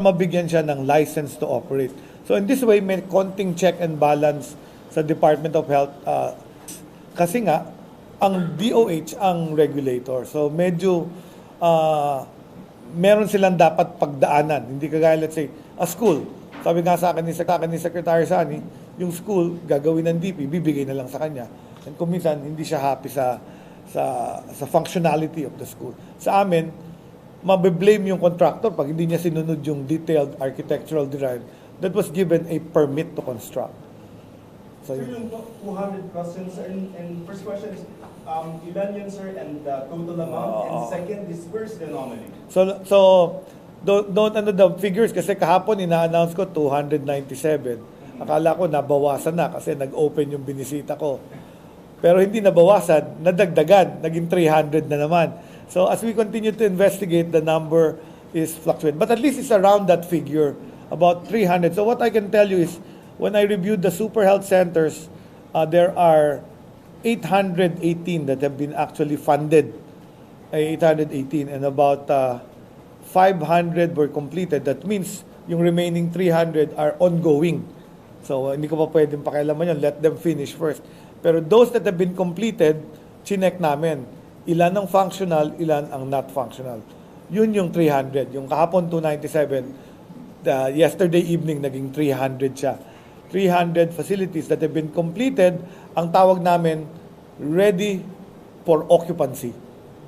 mabigyan siya ng license to operate. So in this way, may konting check and balance sa Department of Health kasi nga, ang DOH ang regulator. So medyo meron silang dapat pagdaanan. Hindi kagaya, let's say, a school. Sabi nga sa akin ni Secretary Sani, yung school, gagawin ng DP, bibigay na lang sa kanya. And kung minsan, hindi siya happy sa functionality of the school. Sa amin, mabe-blame yung contractor pag hindi niya sinunod yung detailed architectural design that was given a permit to construct. So yung 200 questions, and first question is, ilan yun, sir, and the total amount, and second is, where's the anomaly? So don't the figures kasi kahapon ina-announce ko 297. Akala ko nabawasan na kasi nag-open yung binisita ko. Pero hindi nabawasan, nadagdagan, naging 300 na naman. So as we continue to investigate, the number is fluctuating. But at least it's around that figure, about 300. So what I can tell you is, when I reviewed the super health centers, there are 818 that have been actually funded. 818, and about 500 were completed. That means yung remaining 300 are ongoing. So hindi ko pa pwedeng pakialaman yun. Let them finish first. Pero those that have been completed, chinek namin. Ilan ang functional, ilan ang not functional. Yun yung 300. Yung kahapon 297, yesterday evening naging 300 siya. 300 facilities that have been completed, ang tawag namin, ready for occupancy.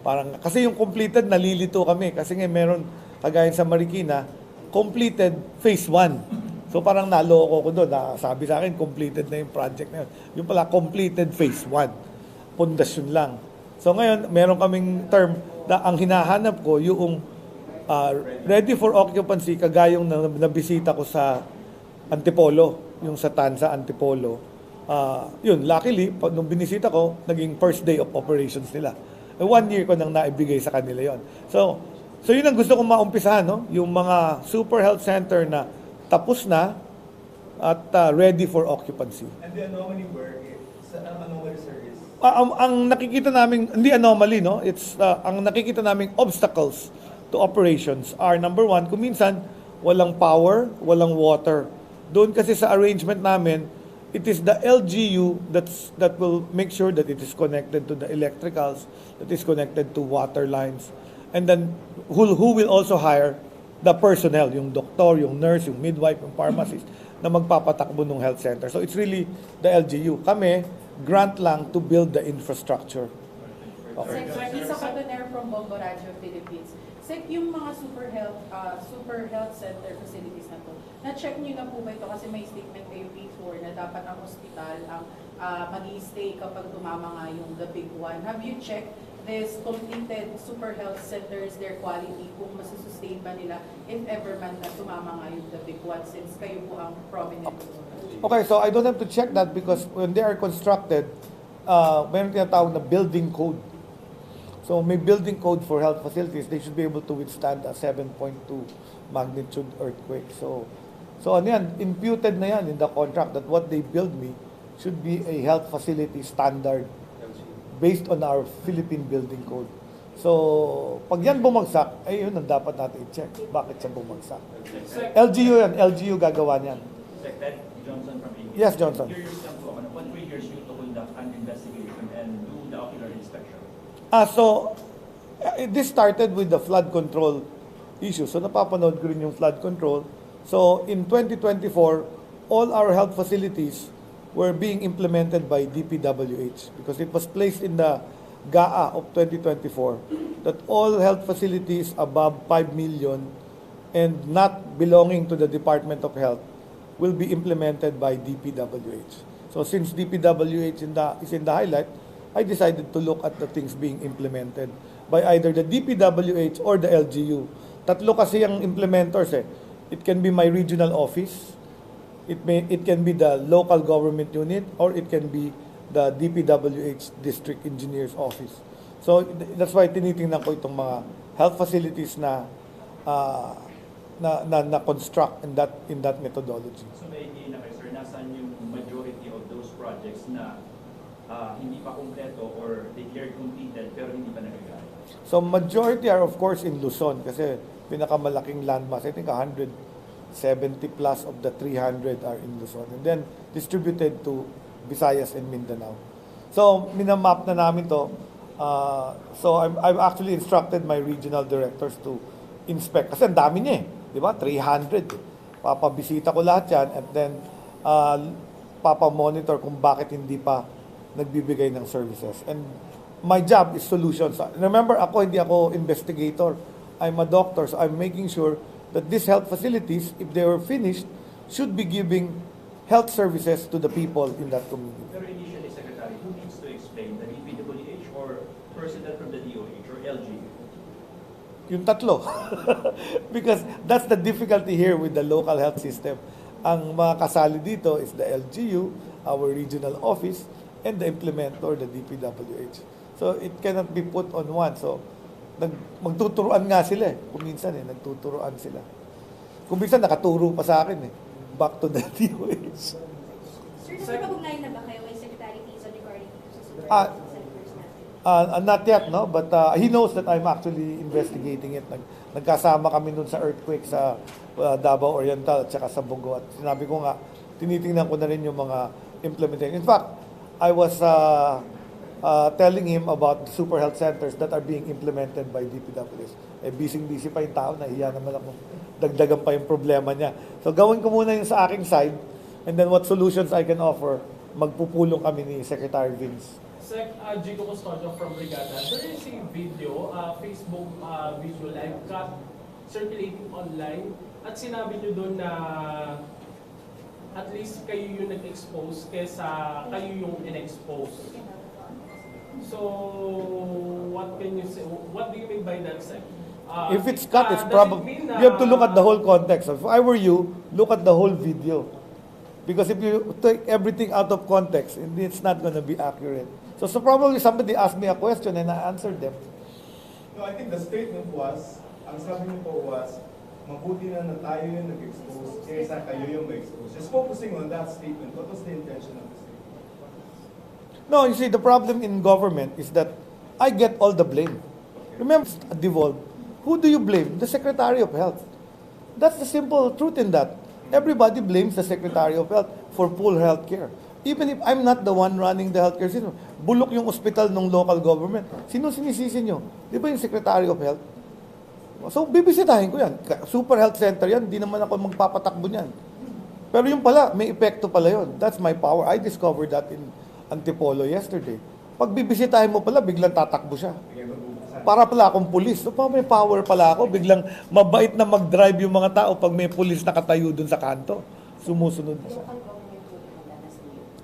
Parang, kasi yung completed, nalilito kami. Kasi nga meron, kagaya sa Marikina, completed phase 1. So parang naloko ko doon. Sabi sa akin, completed na yung project na yun. Yung pala, completed phase 1. Pundasyon lang. So ngayon, meron kaming term na ang hinahanap ko yung ready for occupancy, kagayong nabisita ko sa Antipolo, yung sa Tanza Antipolo. Yun, luckily, nung binisita ko, naging first day of operations nila. 1 year ko nang naibigay sa kanila yon. So yun ang gusto kong maumpisahan, no? Yung mga super health center na tapos na at ready for occupancy. And the anomaly where anomaly, sir, is? Ang nakikita namin, hindi anomaly, no? It's ang nakikita naming obstacles to operations are, number one, kung minsan walang power, walang water. Doon kasi sa arrangement namin, it is the LGU that will make sure that it is connected to the electricals, that is connected to water lines, and then who will also hire the personnel, yung doktor, yung nurse, yung midwife, yung pharmacist, na magpapatakbo ng health center. So it's really the LGU. Kami, grant lang to build the infrastructure. Okay. Isa Catoner from Bombo Radio, Philippines. Sec, yung mga super health center facilities na to, na-check nyo na po ba ito? Kasi may statement kayo before na dapat ang hospital ang mag-i-stay kapag tumama nga yung the big one. Have you checked this completed super health centers, their quality, kung masusustain ba nila if ever man na tumama nga yung the big one, since kayo po ang prominent? Okay, so I don't have to check that because when they are constructed, mayroon tinatawag na building code. So may building code for health facilities. They should be able to withstand a 7.2 magnitude earthquake. So ano yan, imputed na yan in the contract that what they build me should be a health facility standard based on our Philippine building code. So pag yan bumagsak, ay yun ang dapat natin i-check. Bakit siya bumagsak? LGU yan, LGU gagawa niyan. Ted Johnson from INQUIRER. Yes, Johnson. Curious lang po, what triggers you to conduct an investigation and do the ocular inspection? This started with the flood control issue. So napapanood ko rin yung flood control. So in 2024, all our health facilities were being implemented by DPWH because it was placed in the GAA of 2024 that all health facilities above 5 million and not belonging to the Department of Health will be implemented by DPWH. So since DPWH is in the highlight, I decided to look at the things being implemented by either the DPWH or the LGU. Tatlo kasi ang implementors eh. It can be my regional office, it can be the local government unit, or it can be the DPWH District Engineer's Office. So that's why tinitingnan ko itong mga health facilities na construct in that methodology. So may idea na kayo, sir, nasaan yung majority of those projects na hindi pa kumpleto or declared completed pero hindi pa nagagaya? So majority are of course in Luzon kasi pinakamalaking landmass. I think 170 plus of the 300 are in Luzon. And then distributed to Visayas and Mindanao. So minamap na namin to. So I've actually instructed my regional directors to inspect. Kasi ang dami niya eh. Di ba? 300. Papabisita ko lahat yan and then papamonitor kung bakit hindi pa nagbibigay ng services. And my job is solutions. Remember, hindi ako investigator. I'm a doctor, so I'm making sure that these health facilities, if they were finished, should be giving health services to the people in that community. Pero initially, Secretary, who needs to explain, the DPWH or personnel from the DOH or LGU? Yung tatlo. Because that's the difficulty here with the local health system. Ang mga kasali dito is the LGU, our regional office, and the implementer, the DPWH. So it cannot be put on one. So magtuturuan nga sila eh. Kung minsan nagtuturuan sila. Kung minsan nakaturo pa sa akin eh. Back to the DOH. Sir, nakapag-ugnayan na ba kayo kay Secretary Ted regarding sa super senators natin? Not yet, no? But he knows that I'm actually investigating it. Nagkasama kami nun sa earthquake sa Davao Oriental at saka sa Bungo. At sinabi ko nga, tinitingnan ko na rin yung mga implementation. In fact, I was telling him about the super health centers that are being implemented by DPWH. Busy-busy pa yung tao, nahiya naman ako. Dagdagan pa yung problema niya. So gawin ko muna yung sa aking side and then what solutions I can offer, magpupulong kami ni Secretary Vince. Sec, Jico Custodio from Brigada. There is a video, Facebook video live cut circulating online at sinabi nyo doon na at least kayo yung nag-expose kesa kayo yung in-expose. So, what can you say? What do you mean by that, Sec? If it's cut, it's does it probably, mean, you have to look at the whole context. If I were you, look at the whole video. Because if you take everything out of context, it's not going to be accurate. So probably somebody asked me a question and I answered them. No, I think the statement was, ang sabi niyo po was, mabuti na tayo yung nag-expose kaysa kayo yung ma-expose. Just focusing on that statement, what was the intention of the statement? No, you see, the problem in government is that I get all the blame. Remember, devolved. Who do you blame? The Secretary of Health. That's the simple truth in that. Everybody blames the Secretary of Health for poor health care. Even if I'm not the one running the healthcare system, bulok yung ospital ng local government. Sino sinisisi nyo? Di ba yung Secretary of Health? So, bibisitahin ko yan. Super health center yan, di naman ako magpapatakbo niyan. Pero yung pala, may epekto pala yun. That's my power. I discovered that in Antipolo yesterday. Pag bibisitahin mo pala, biglang tatakbo siya. Para pala akong pulis. So, may power pala ako. Biglang mabait na mag-drive yung mga tao pag may pulis nakatayo dun sa kanto. Sumusunod na siya.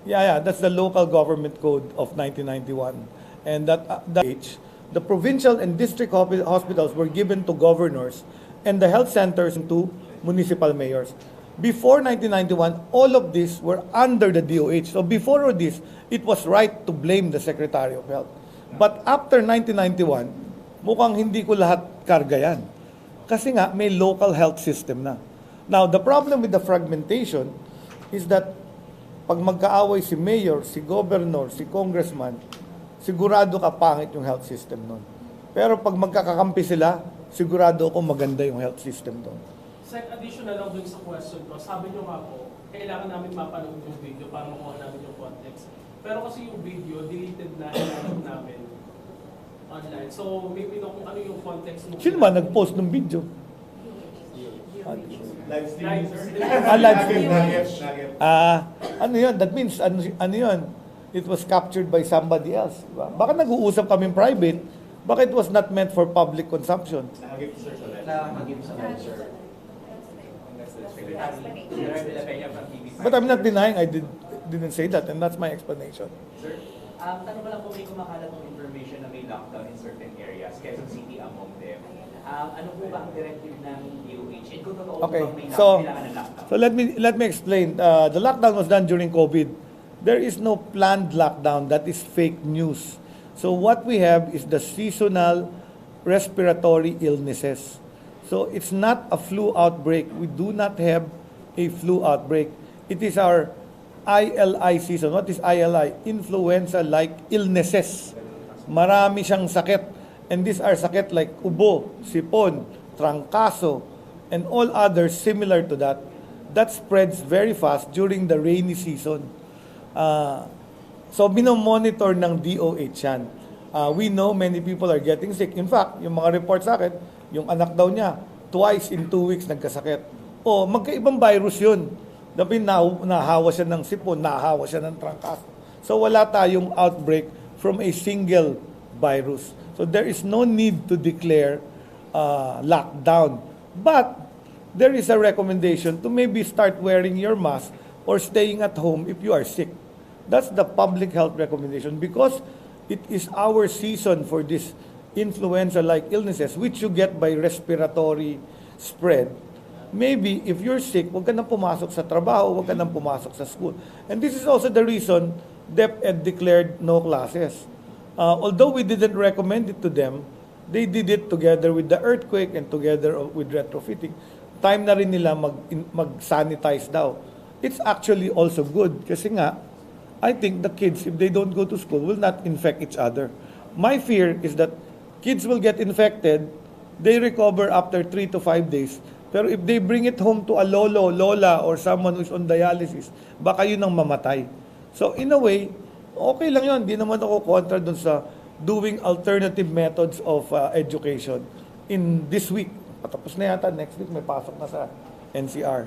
Yeah, that's the local government code of 1991. And the provincial and district hospitals were given to governors and the health centers to municipal mayors. Before 1991, all of these were under the DOH. So before this, it was right to blame the Secretary of Health. But after 1991, mukhang hindi ko lahat karga yan. Kasi nga, may local health system na. Now, the problem with the fragmentation is that pag magkaaway si mayor, si governor, si congressman, sigurado ka pangit yung health system nun. Pero pag magkakakampi sila, sigurado ako maganda yung health system doon. Sec, additional lang dun sa question ko, sabi nyo nga po, kailangan namin mapanood yung video para makuha namin yung context. Pero kasi yung video, deleted na ilalagay namin online. So, maybe kung ano yung context mo. Sino ba nag-post ng video? Live streaming, sir? Live streaming. Nugget. Ano yun? That means, ano yun? It was captured by somebody else. Diba? Baka nag-uusap kami private, baka it was not meant for public consumption. Nahagip, sir, sa live. Nakakagip sa live, sir. But I'm not denying I didn't say that, and that's my explanation. Sir, tanong ko lang po, may kumakalat ng information na may lockdown in certain areas, Quezon City among them. Ano po ba ang directive ng DOH? And kung totoo Okay, po may so kailangan ng lockdown? so let me explain. The lockdown was done during COVID. There is no planned lockdown. That is fake news. So what we have is the seasonal respiratory illnesses. So it's not a flu outbreak. We do not have a flu outbreak. It is our ILI season. What is ILI? Influenza-like illnesses. Marami siyang sakit. And these are sakit like ubo, sipon, trangkaso, and all others similar to that. That spreads very fast during the rainy season. So, minomonitor ng DOH yan. We know many people are getting sick. In fact, yung mga report sa akin, yung anak daw niya, twice in 2 weeks nagkasakit. O, magkaibang virus yun. Dabi nahawa siya ng sipon, nahawa siya ng trangkaso. So, wala tayong outbreak from a single virus. So, there is no need to declare lockdown. But, there is a recommendation to maybe start wearing your mask or staying at home if you are sick. That's the public health recommendation because it is our season for this influenza-like illnesses which you get by respiratory spread. Maybe if you're sick, huwag ka nang pumasok sa trabaho, huwag ka nang pumasok sa school. And this is also the reason DepEd declared no classes. Although we didn't recommend it to them, they did it together with the earthquake and together with retrofitting. Time na rin nila mag-sanitize daw. It's actually also good kasi nga, I think the kids, if they don't go to school, will not infect each other. My fear is that kids will get infected, they recover after 3 to 5 days. Pero if they bring it home to a lolo, lola, or someone who's on dialysis, baka yun ang mamatay. So in a way, okay lang yun. Di naman ako kontra dun sa doing alternative methods of education. In this week, patapos na yata, next week may pasok na sa NCR.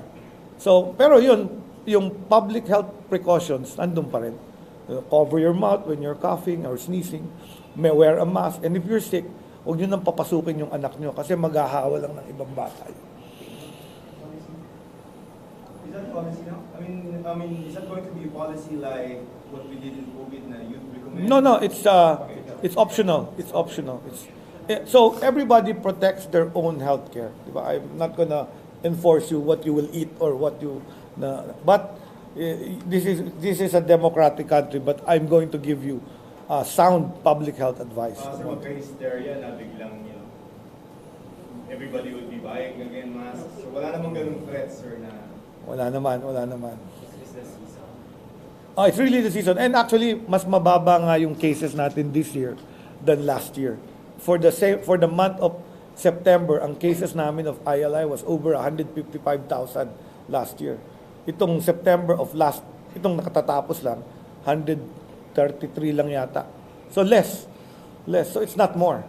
So, pero yun, yung public health precautions, andun pa rin. Cover your mouth when you're coughing or sneezing. May wear a mask. And if you're sick, huwag nyo nang papasukin yung anak nyo kasi maghahawa lang ng ibang bata. Is that policy now? I mean, is that going to be a policy like what we did in COVID na youth recommend? No, it's optional. It's optional. So everybody protects their own healthcare. Diba? I'm not gonna enforce you what you will eat or what you. But this is a democratic country. But I'm going to give you sound public health advice. Kasi magka-hysteria na biglang, everybody will be buying again masks. So wala namang ganung threats, sir, na. Wala naman. It's really the season. And actually, mas mababa nga yung cases natin this year than last year. For the month of September, ang cases namin of ILI was over 155,000 last year. Itong September itong nakatatapos lang, 133 lang yata. So less. So it's not more.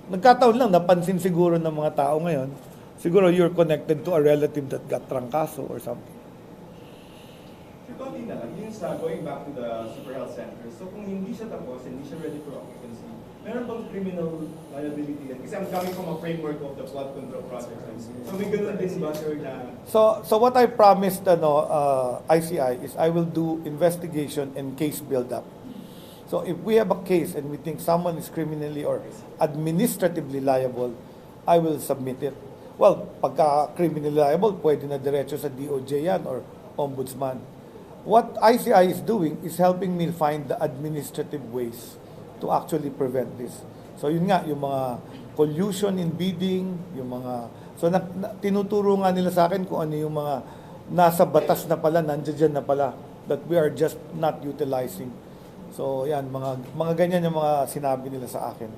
Nagkataon lang, napansin siguro ng mga tao ngayon, siguro you're connected to a relative that got trangkaso or something. So, konti na lang, yung sa going back to the super health center, so kung hindi siya tapos, hindi siya ready for occupancy, meron bang criminal liability yan? Kasi I'm coming from a framework of the flood control project. So may ganun din ba, sir, na. So what I promised ICI is I will do investigation and case build-up. So if we have a case and we think someone is criminally or administratively liable, I will submit it. Well, pagka criminally liable, pwede na diretso sa DOJ yan or ombudsman. What ICI is doing is helping me find the administrative ways to actually prevent this. So yun nga, yung mga collusion in bidding, yung mga. So tinuturo nga nila sa akin kung ano yung mga nasa batas na pala, nandiyan na pala, that we are just not utilizing. So yan, mga ganyan yung mga sinabi nila sa akin.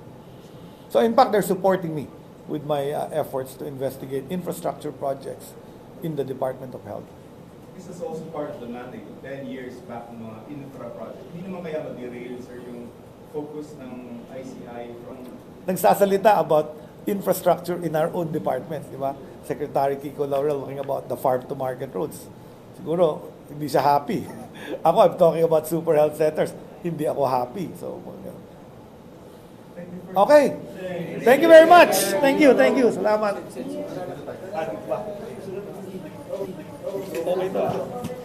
So in fact, they're supporting me with my efforts to investigate infrastructure projects in the Department of Health. This is also part of the mandate, 10 years back ng mga infra project. Hindi naman kaya mag-derail, sir, yung focus ng ICI from. Nagsasalita about infrastructure in our own department, di ba? Secretary Kiko Laurel talking about the farm to market roads. Siguro, hindi siya happy. Ako, I'm talking about super health centers. Hindi ako happy. So, okay. Thank you very much. Thank you. Salamat. Okay to.